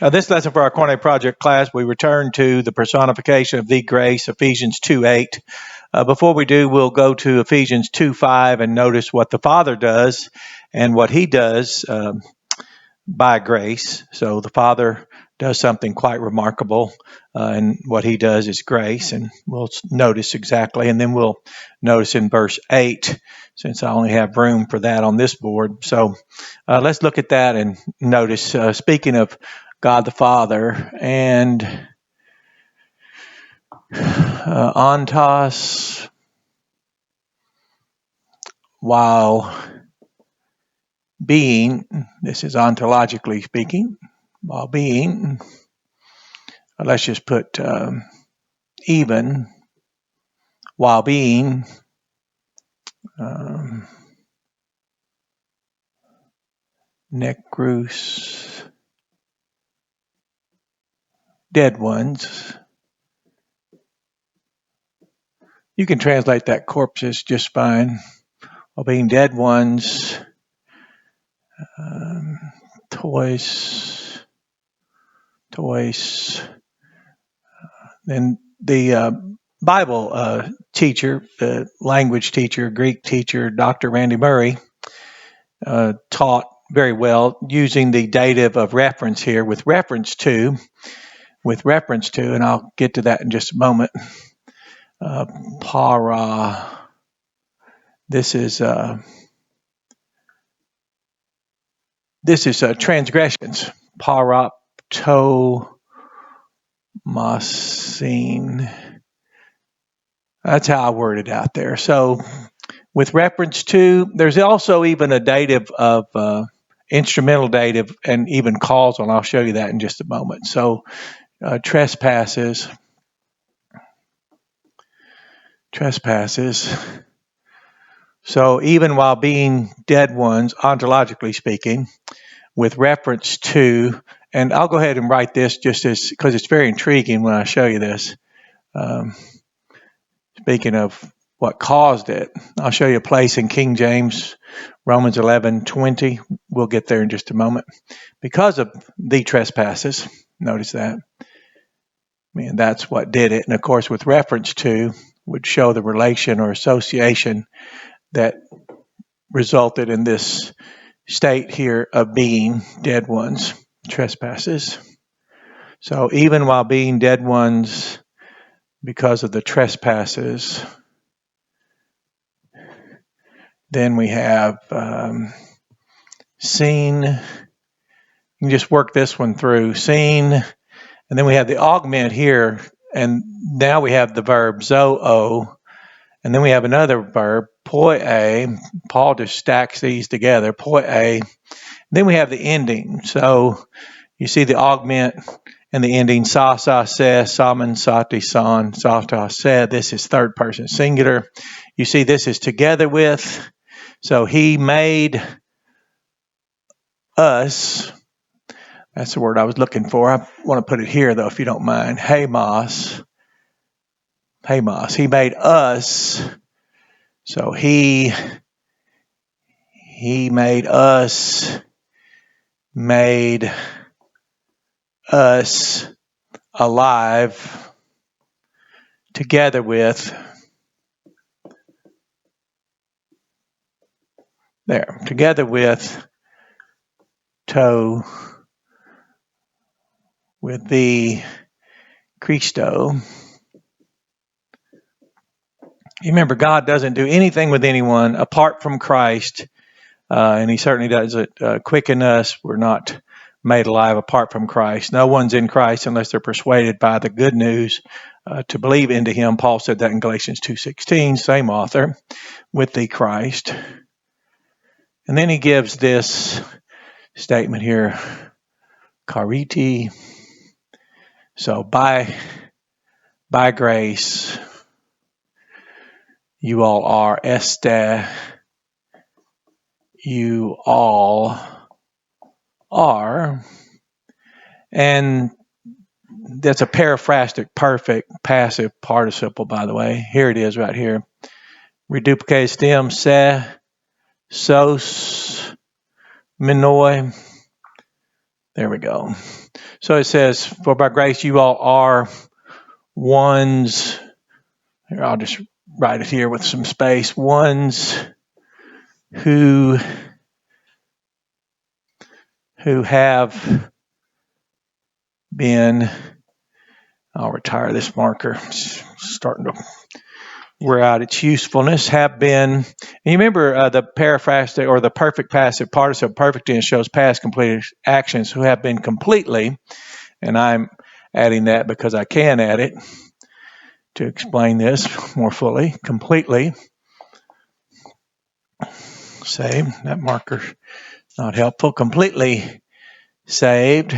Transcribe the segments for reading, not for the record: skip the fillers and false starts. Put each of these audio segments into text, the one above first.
This lesson for our KOINE Project class, we return to the personification of the grace, Ephesians 2:8. Before we do, we'll go to Ephesians 2:5 and notice what the Father does and what He does by grace. So the Father does something quite remarkable, and what He does is grace, and we'll notice exactly. And then we'll notice in verse 8, since I only have room for that on this board. So let's look at that and notice, speaking of God the Father and ontos, while being, this is ontologically speaking, while being, let's just put even, while being necrous, dead ones. You can translate that corpses just fine. While being dead ones, toys. Then the Bible teacher, the language teacher, Greek teacher, Dr. Randy Murray, taught very well using the dative of reference here with reference to, and I'll get to that in just a moment. Para. This is transgressions. Paroptomasin. That's how I word it out there. So with reference to, there's also even a dative of instrumental dative and even causal, and I'll show you that in just a moment. So trespasses. So even while being dead ones, ontologically speaking, with reference to, and I'll go ahead and write this just as, because it's very intriguing when I show you this. Speaking of what caused it, I'll show you a place in King James, Romans 11:20. We'll get there in just a moment. Because of the trespasses, notice that. That's what did it. And of course, with reference to would show the relation or association that resulted in this state here of being dead ones, trespasses. So even while being dead ones because of the trespasses, then we have seen. You can just work this one through. Seen, and then we have the augment here, and now we have the verb zoo, and then we have another verb, poie. Paul just stacks these together, poie. Then we have the ending. So you see the augment and the ending, sa, se, saman, sati, san, sata, se. This is third person singular. You see this is together with. So he made us. That's the word I was looking for. I want to put it here, though, if you don't mind. Hamos. He made us. So he made us alive together with. There, together with with the Christo. You remember, God doesn't do anything with anyone apart from Christ, and He certainly doesn't quicken us. We're not made alive apart from Christ. No one's in Christ unless they're persuaded by the good news to believe into Him. Paul said that in Galatians 2:16, same author, with the Christ. And then he gives this statement here, kariti. So by grace, you all are este. You all are. And that's a peri-phrastic perfect passive participle, by the way. Here it is right here. Reduplicate stem, se, sos, minoi. There we go. So it says, for by grace you all are ones. Here, I'll just write it here with some space. Ones who have been, I'll retire this marker. It's starting to wear out its usefulness. Have been, and you remember the peri-phrastic or the perfect passive participle, perfect tense shows past completed actions, who have been completely, and I'm adding that because I can add it to explain this more fully, completely saved. That marker not helpful. Completely saved.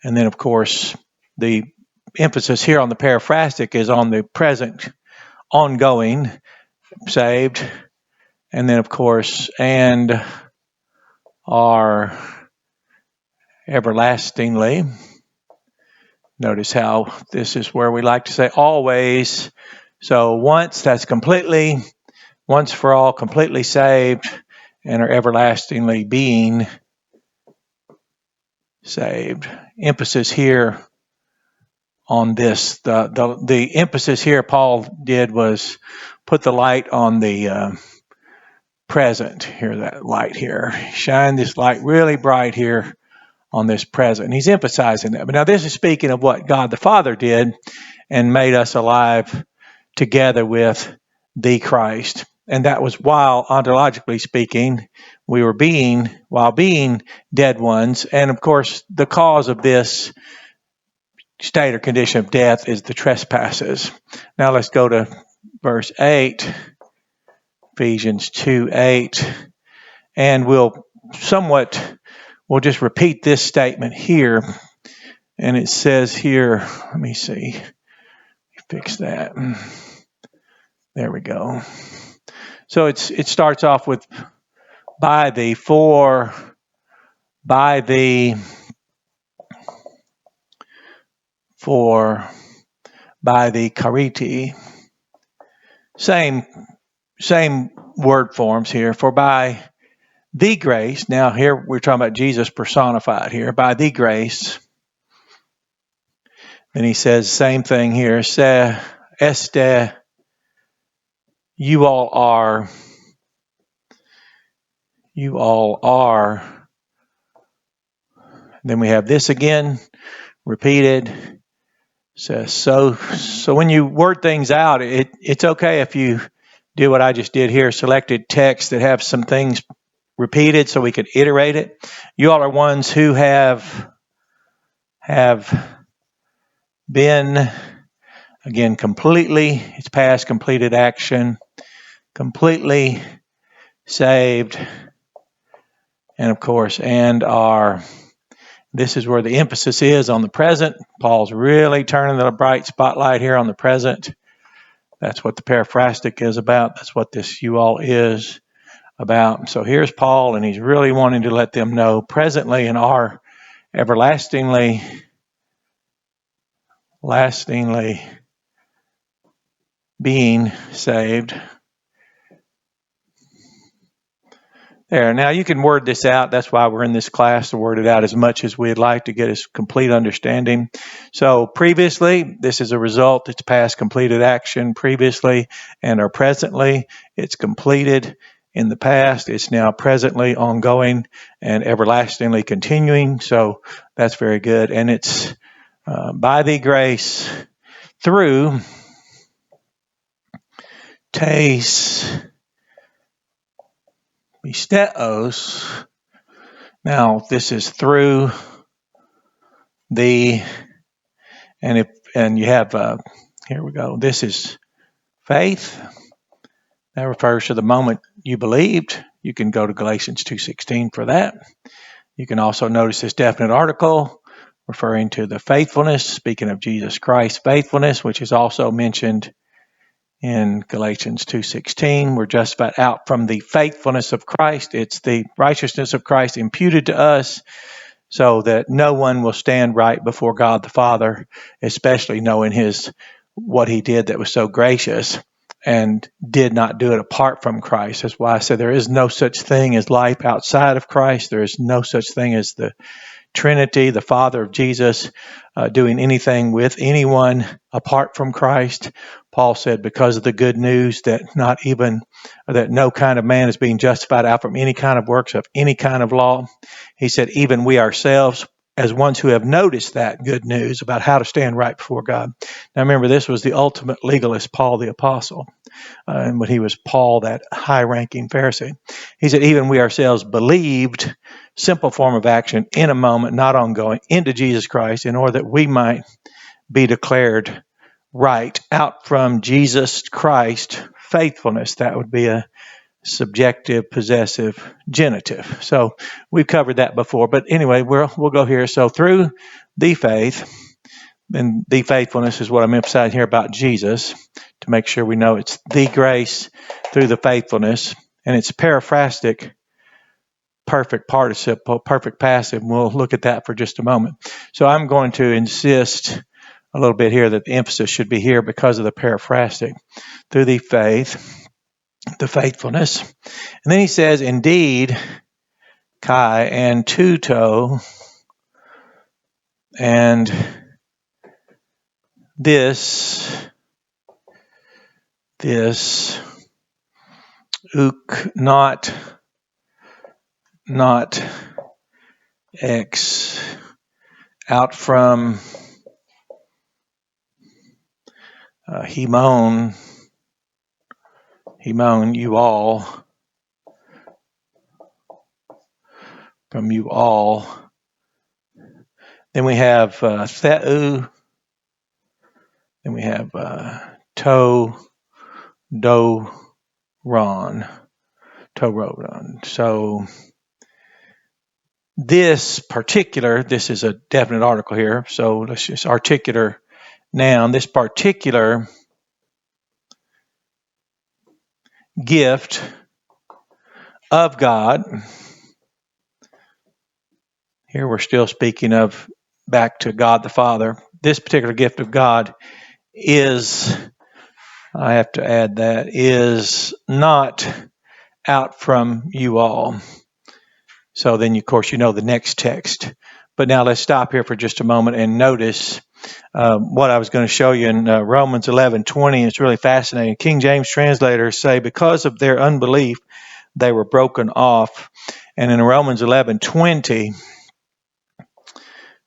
And then, of course, the emphasis here on the peri-phrastic is on the present, ongoing, saved. And then, of course, and are everlastingly. Notice how this is where we like to say always. So once, that's completely, once for all, completely saved, and are everlastingly being saved. Emphasis here on this. The emphasis here Paul did was put the light on the present. Here, that light here. Shine this light really bright here on this present. And he's emphasizing that. But now this is speaking of what God the Father did and made us alive together with the Christ. And that was while, ontologically speaking, we were while being dead ones. And of course, the cause of this state or condition of death is the trespasses. Now let's go to verse 8, Ephesians 2:8, and we'll just repeat this statement here. And it says here, let me see, fix that. There we go. So it starts off with by the chariti. Same word forms here. For by the grace. Now here we're talking about Jesus personified here. By the grace. Then he says same thing here. Se este. You all are. Then we have this again, repeated. So when you word things out, it's okay if you do what I just did here, selected text that have some things repeated so we could iterate it. You all are ones who have been, again, completely, it's past completed action, completely saved, and of course, and are. This is where the emphasis is on the present. Paul's really turning the bright spotlight here on the present. That's what the peri-phrastic is about. That's what this you all is about. So here's Paul, and he's really wanting to let them know presently and are everlastingly being saved. There. Now you can word this out. That's why we're in this class, to word it out as much as we'd like to get a complete understanding. So previously, this is a result. It's past completed action previously, and or presently. It's completed in the past. It's now presently ongoing and everlastingly continuing. So that's very good. And it's by the grace through Steos. Now this is through the, and you have here we go. This is faith. That refers to the moment you believed. You can go to Galatians 2:16 for that. You can also notice this definite article referring to the faithfulness, speaking of Jesus Christ's faithfulness, which is also mentioned in Galatians 2:16. We're justified out from the faithfulness of Christ. It's the righteousness of Christ imputed to us so that no one will stand right before God the Father, especially knowing what he did that was so gracious. and did not do it apart from Christ. That's why I said there is no such thing as life outside of Christ. There is no such thing as the Trinity, the Father of Jesus, doing anything with anyone apart from Christ. Paul said, because of the good news that no kind of man is being justified out from any kind of works of any kind of law. He said, even we ourselves, as ones who have noticed that good news about how to stand right before God. Now remember, this was the ultimate legalist, Paul the Apostle. And when he was Paul, that high-ranking Pharisee. He said, even we ourselves believed, simple form of action, in a moment, not ongoing, into Jesus Christ, in order that we might be declared right out from Jesus Christ faithfulness. That would be a subjective, possessive, genitive. So we've covered that before. But anyway, we'll go here. So through the faith, and the faithfulness is what I'm emphasizing here about Jesus, to make sure we know it's the grace through the faithfulness, and it's peri-phrastic, perfect participle, perfect passive. And we'll look at that for just a moment. So I'm going to insist a little bit here that the emphasis should be here because of the peri-phrastic. Through the faith, the faithfulness. And then he says, indeed, kai and tuto, and this uk, not x, out from hemon, you all, from you all. Then we have THRU. Then we have to ron. So this is a definite article here. So let's just articular noun. This particular gift of God. Here we're still speaking of back to God the Father. This particular gift of God is, I have to add that, is not out from you all. So then, of course, you know the next text. But now let's stop here for just a moment and notice what I was going to show you in Romans 11:20. It's really fascinating. King James translators say, because of their unbelief, they were broken off. And in Romans 11:20,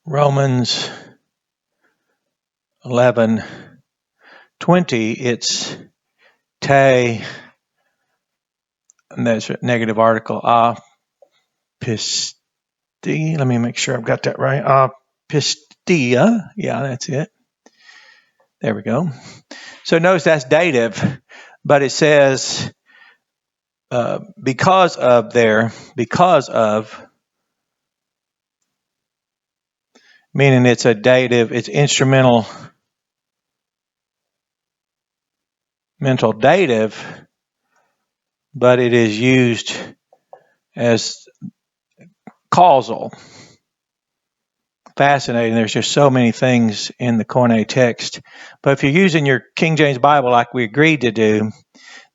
Romans 11:20, it's te, and that's a negative article, pisti. Let me make sure I've got that right. Pistia. Yeah, that's it. There we go. So notice that's dative, but it says because of, meaning it's a dative, it's instrumental, mental dative, but it is used as causal. Fascinating. There's just so many things in the KOINE text. But if you're using your King James Bible like we agreed to do,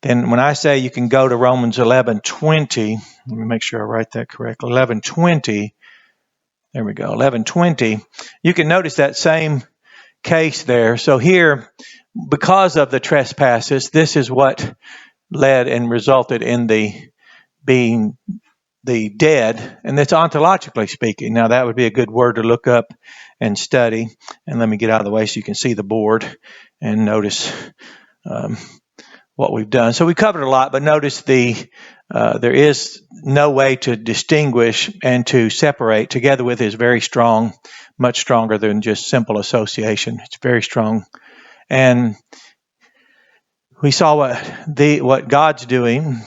then when I say you can go to Romans 11:20, let me make sure I write that correctly. 11:20. There we go. 11:20. You can notice that same case there. So here, because of the trespasses, this is what led and resulted in the being the dead, and that's ontologically speaking. Now that would be a good word to look up and study. And let me get out of the way so you can see the board and notice what we've done. So we covered a lot, but notice there is no way to distinguish and to separate. Together with is very strong, much stronger than just simple association. It's very strong. And we saw what God's doing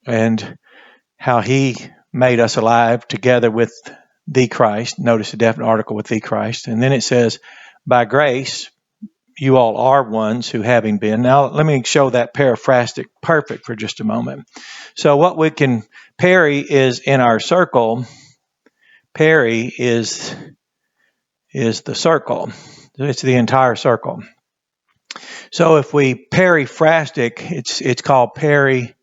and how he made us alive together with the Christ. Notice a definite article with the Christ. And then it says, by grace, you all are ones who having been. Now, let me show that peri-phrastic perfect for just a moment. So what we can, peri is in our circle. Peri is the circle. It's the entire circle. So if we peri-phrastic, it's called peri,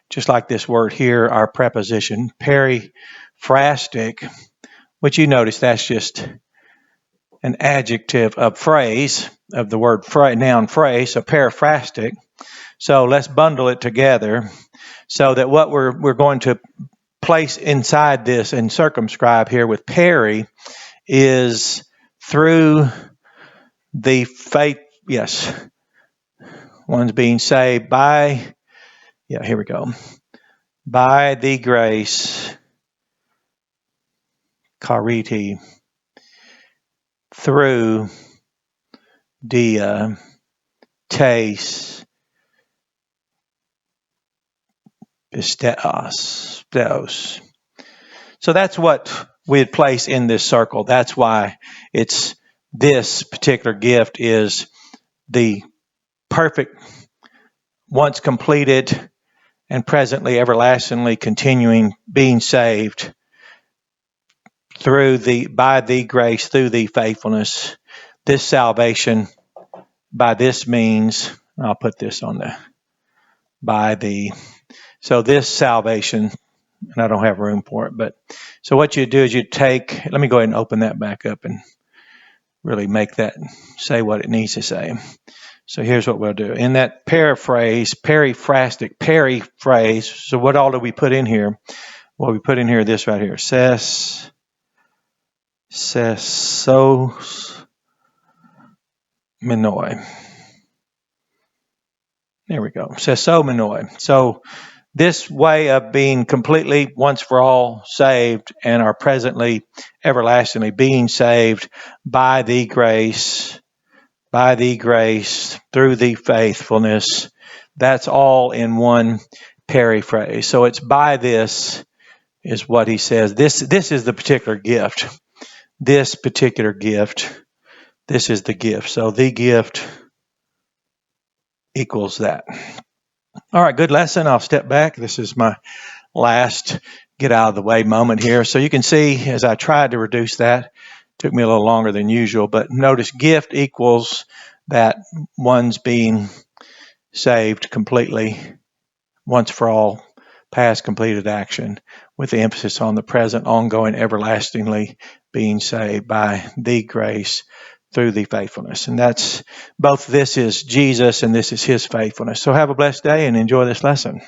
just like this word here, our preposition, peri-phrastic, which you notice that's just an adjective of phrase, of the word noun phrase, so peri-phrastic. So let's bundle it together so that what we're going to place inside this and circumscribe here with peri is through the faith, yes, one's being saved by, here we go, by the grace, chariti, through dia, tes, pisteos. So that's what we'd place in this circle. That's why it's this particular gift is the perfect, once completed and presently everlastingly continuing being saved by the grace, through the faithfulness. This salvation by this means, I'll put this on so this salvation, and I don't have room for it, but so what you do is you take, let me go ahead and open that back up and really make that say what it needs to say. So here's what we'll do. In that peri-phrastic, peri-phrase, so what all do we put in here? Well, we put in here this right here. Sesos menoi. There we go. Seso menoi. So this way of being completely once for all saved and are presently everlastingly being saved by the grace, through the faithfulness, that's all in one peri-phrase. So it's by this is what he says. This is the particular gift. This particular gift, this is the gift. So the gift equals that. All right, good lesson. I'll step back. This is my last get out of the way moment here. So you can see as I tried to reduce that, took me a little longer than usual, but notice gift equals that one's being saved completely, once for all, past completed action, with the emphasis on the present, ongoing, everlastingly being saved by the grace through the faithfulness. And that's both this is Jesus and this is his faithfulness. So have a blessed day and enjoy this lesson.